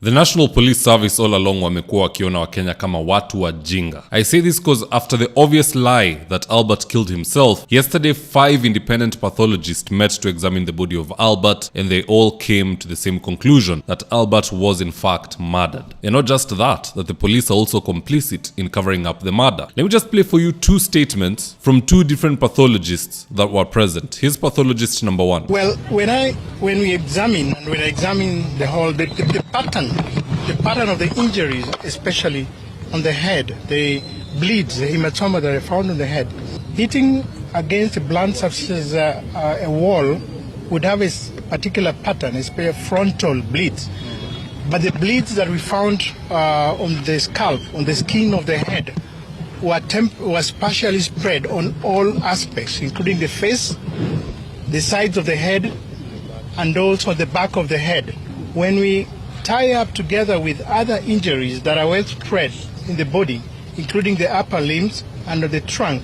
The National Police Service all along wamekuwa wakiona Wakenya kama watu wajinga. I say this because after the obvious lie that Albert killed himself, yesterday 5 independent pathologists met to examine the body of Albert, and they all came to the same conclusion that Albert was in fact murdered. And not just that the police are also complicit in covering up the murder. Let me just play for you 2 statements from 2 different pathologists that were present. Here's pathologist number 1. Well, when I examine the whole the pattern of the injuries, especially on the head, the bleeds, the hematoma that are found on the head, hitting against a blunt surface, a wall, would have a particular pattern, a frontal bleeds. But the bleeds that we found on the scalp, on the skin of the head, was partially spread on all aspects, including the face, the sides of the head, and also the back of the head. When we tie up together with other injuries that are well spread in the body, including the upper limbs and the trunk,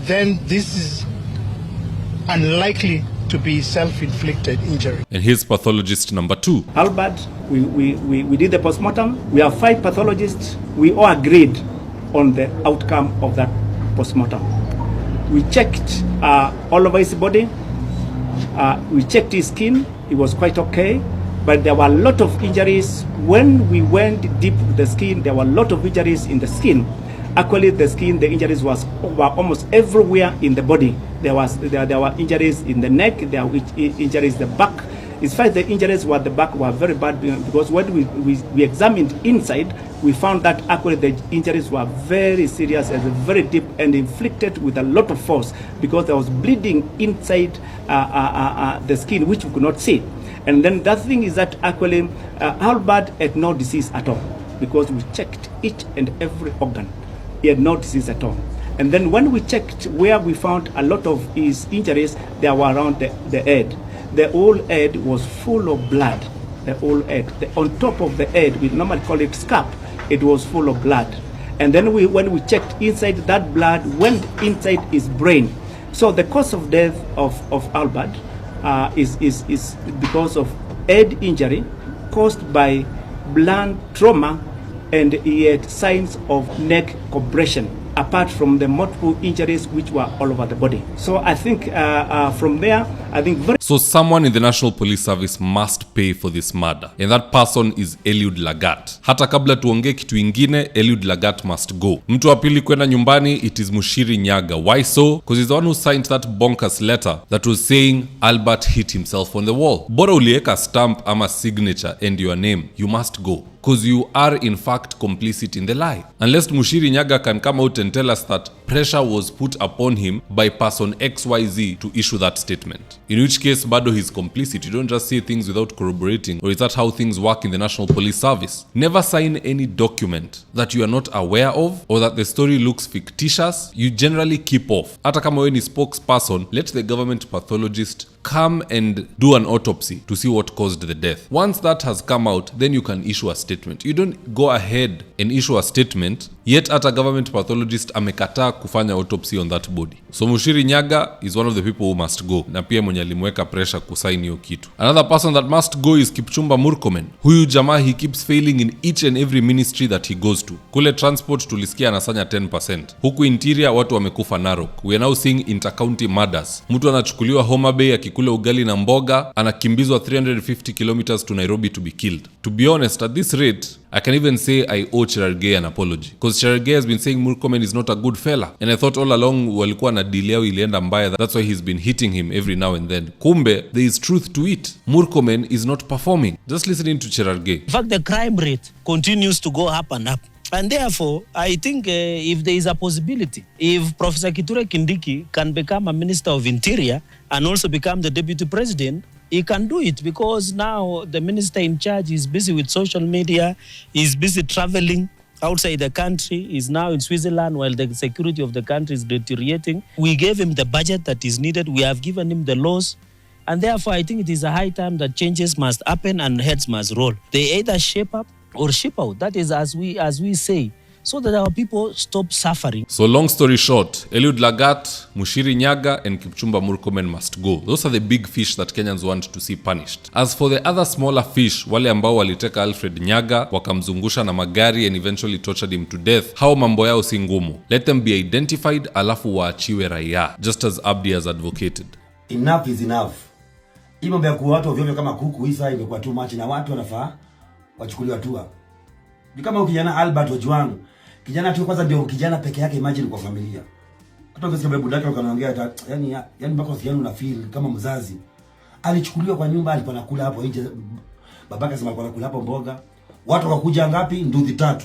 then this is unlikely to be self-inflicted injury. And here's pathologist number 2. Albert, we did the postmortem. We have 5 pathologists. We all agreed on the outcome of that postmortem. We checked all over his body. We checked his skin. It was quite okay. But there were a lot of injuries. When we went deep to the skin, there were a lot of injuries in the skin. Actually, the injuries were almost everywhere in the body. There were injuries in the neck, there were injuries in the back. In fact, the injuries at the back were very bad because when we examined inside, we found that actually the injuries were very serious and very deep and inflicted with a lot of force because there was bleeding inside the skin, which we could not see. And then that thing is that actually Albert had no disease at all because we checked each and every organ. He had no disease at all. And then when we checked where we found a lot of his injuries, they were around the head. The whole head was full of blood. The whole head. On top of the head, we normally call it scalp, it was full of blood. And then when we checked inside, that blood went inside his brain. So the cause of death of Albert is because of head injury caused by blunt trauma, and he had signs of neck compression apart from the multiple injuries which were all over the body. So I think from there, So someone in the National Police Service must pay for this murder, and that person is Eliud Lagat. Hata kabla tuongee kitu ingine, Eliud Lagat must go. Mtu wa pili kwenda nyumbani, it is Mushiri Nyaga. Why so? Because he's the one who signed that bonkers letter that was saying Albert hit himself on the wall. Bora ulieka stamp ama signature and your name, you must go, because you are in fact complicit in the lie. Unless Mushiri Nyaga can come out and tell us that pressure was put upon him by person XYZ to issue that statement, in which case bado he's complicit. You don't just say things without corroborating. Or is that how things work in the National Police Service? Never sign any document that you are not aware of or that the story looks fictitious. You generally keep off. Hata kama wewe ni spokesperson, let the government pathologist come and do an autopsy to see what caused the death. Once that has come out, then you can issue a statement. You don't go ahead and issue a statement yet hata government pathologist amekataa kufanya autopsy on that body. So Mushiri Nyaga is one of the people who must go, na pia mwenye alimweka pressure kusaini hiyo kitu. Another person that must go is Kipchumba Murkomen. Huyu jamaa, he keeps failing in each and every ministry that he goes to. Kule transport tulisikia anasanya 10%. Huku interior watu wamekufa Narok. We are now seeing intercounty murders. Mtu anachukuliwa Homa Bay akikula ugali na mboga, anakimbizwa 350 kilometers to Nairobi to be killed. To be honest, at this rate, I can even say I owe Cherargei an apology, because Cherargei has been saying Murkomen is not a good fella, and I thought all along walikuwa na deal yao ilienda mbaya, that's why he's been hitting him every now and then. Kumbe there is truth to it. Murkomen is not performing. Just listening to Cherargei. In fact, the crime rate continues to go up and up. And therefore, I think if there is a possibility, if Professor Kithure Kindiki can become a Minister of Interior and also become the Deputy President, he can do it, because now the minister in charge is busy with social media, he's busy traveling outside the country, he's now in Switzerland while the security of the country is deteriorating. We gave him the budget that is needed, we have given him the laws, and therefore I think it is a high time that changes must happen and heads must roll. They either shape up or ship out. That is, as we say, so that our people stop suffering. So long story short, Eliud Lagat, Mushiri Nyaga and Kipchumba Murkomen must go. Those are the big fish that Kenyans want to see punished. As for the other smaller fish, wale ambao waliteka Alfred Nyaga, wakamzungusha na magari and eventually tortured him to death, hao mambo yao si ngumu. Let them be identified alafu waachiwe raia, just as Abdi has advocated. Enough is enough. Hii mambo ya kuwa watu ovyo kama kuku hii sasa imekuwa too much na watu wanafaa wachukuliwe hatua. Ni kama ukijana Albert Ojwang, kijana tu kwanza ndio kijana peke yake, imagine kwa familia. Hata ukisikia babu yake wanaongea yani mpaka usiano una feel kama mzazi. Alichukuliwa kwa nyumba, alikuwa anakula hapo nje. Babaka sema alikuwa anakula hapo mboga. Watu wakakuja ngapi? Nduthi 3.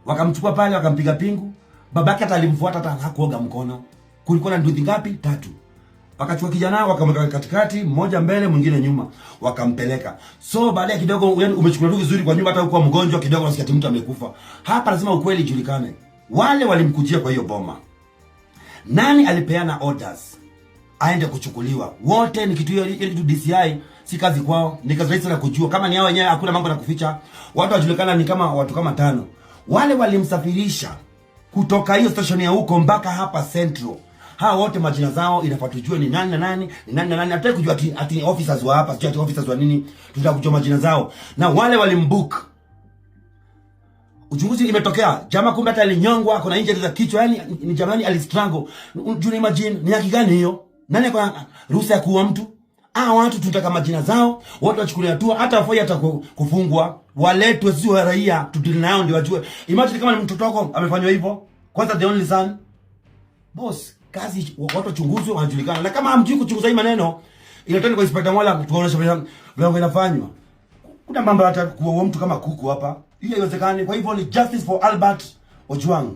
Wakamchukua pale wakampiga pingu. Babaka hata alimfuata hata hakuoga mkono. Kulikuwa na nduthi ngapi? 3. Wakachukua kijana wakamweka katikati, mmoja mbele mwingine nyuma, wakampeleka. So baadaye kidogo yani umechukuliwa vizuri kwa nyumba, hata uko mgonjwa kidogo unasikia mtu amekufa. Hapa lazima ukweli julikane. Wale walimkujia kwa hiyo boma, nani alipeana orders aende kuchukuliwa? Wote ni kitu hiyo kitu DCI si kazi kwao, ni kazi rahisi na kujua. Kama ni hao wenyewe hakuna mambo na kuficha. Watu wajulikana ni kama watu kama 5. Wale walimsafirisha kutoka hiyo station ya huko mpaka hapa Central. Hao wote majina zao inafaa tujue ni nani na nani, ni nani na nani. Hataki kujua ati officers wa hapa, ati officers wa nini. Tunataka kujua majina zao. Na wale walimbook. Uchunguzi imetokea, jamaa kumbe hata alinyongwa, kuna injuries za kichwa, yani ni jamani alistrangle. Juni imagine ni haki gani hiyo? Nani kwa ruhusa ya kuua mtu? Watu tunataka majina zao, watu wachukulie hatua, hata wafai hata kufungwa, waletwe sio wa raia, tudili nao ndio wajue. Imagine kama ni mtoto wako amefanywa hivyo, kwanza the only son. Boss, kazi watu wachunguzwe wanajulikana. Na kama hamjui kuchunguza hii maneno, inataka kwa inspector Mwala tuoneshe vile inafanywa. Kuna mambo hata kuua mtu kama kuku hapa. Hiyo haiwezekani. Kwa hivyo ni justice for Albert Ojwang.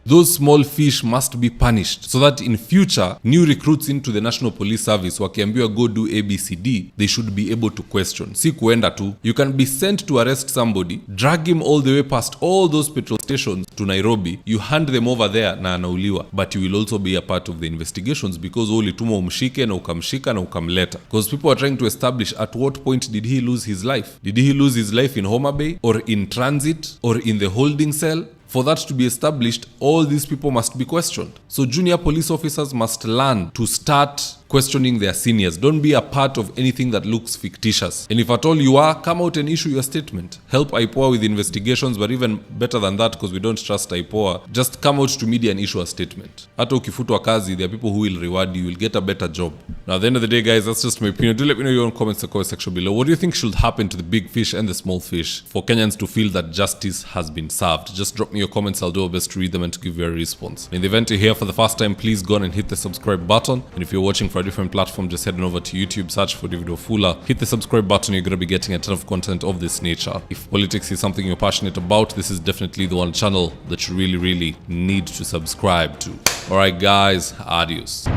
Those small fish must be punished so that in future new recruits into the National Police Service wakiambiwa go do ABCD, they should be able to question. Si kuenda tu. You can be sent to arrest somebody, drag him all the way past all those petrol stations to Nairobi, you hand them over there na anauliwa, but you will also be a part of the investigations because ulitumwa umshike na ukamshika na ukamleta. Because people are trying to establish at what point did he lose his life? Did he lose his life in Homa Bay or in transit or in the holding cell? For that to be established, all these people must be questioned. So junior police officers must learn to start questioning their seniors. Don't be a part of anything that looks fictitious. And if at all you are, come out and issue your statement. Help IPOA with investigations, but even better than that, because we don't trust IPOA, just come out to media and issue a statement. Hata ukifutwa kazi, there are people who will reward you. You will get a better job. Now, at the end of the day, guys, that's just my opinion. Do let me know your own comments in the comment section below. What do you think should happen to the big fish and the small fish for Kenyans to feel that justice has been served? Just drop me your comments. I'll do my best to read them and to give you a response. In the event you're here for the first time, please go on and hit the subscribe button. And if you're watching for a different platform, just head on over to YouTube, search for David Wafula, hit the subscribe button. You're going to be getting a ton of content of this nature. If politics is something you're passionate about, this is definitely the one channel that you really need to subscribe to. Alright guys, adios.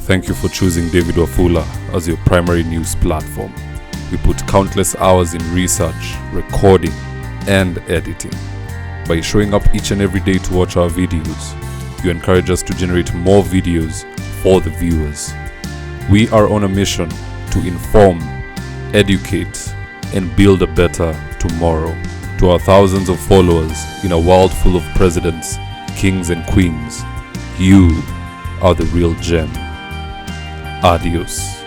Thank you for choosing David Wafula as your primary news platform. We put countless hours in research, recording, and editing. By showing up each and every day to watch our videos, you encourage us to generate more videos for the viewers. We are on a mission to inform, educate, and build a better tomorrow. To our thousands of followers in a world full of presidents, kings, and queens, you are the real gem. Adios.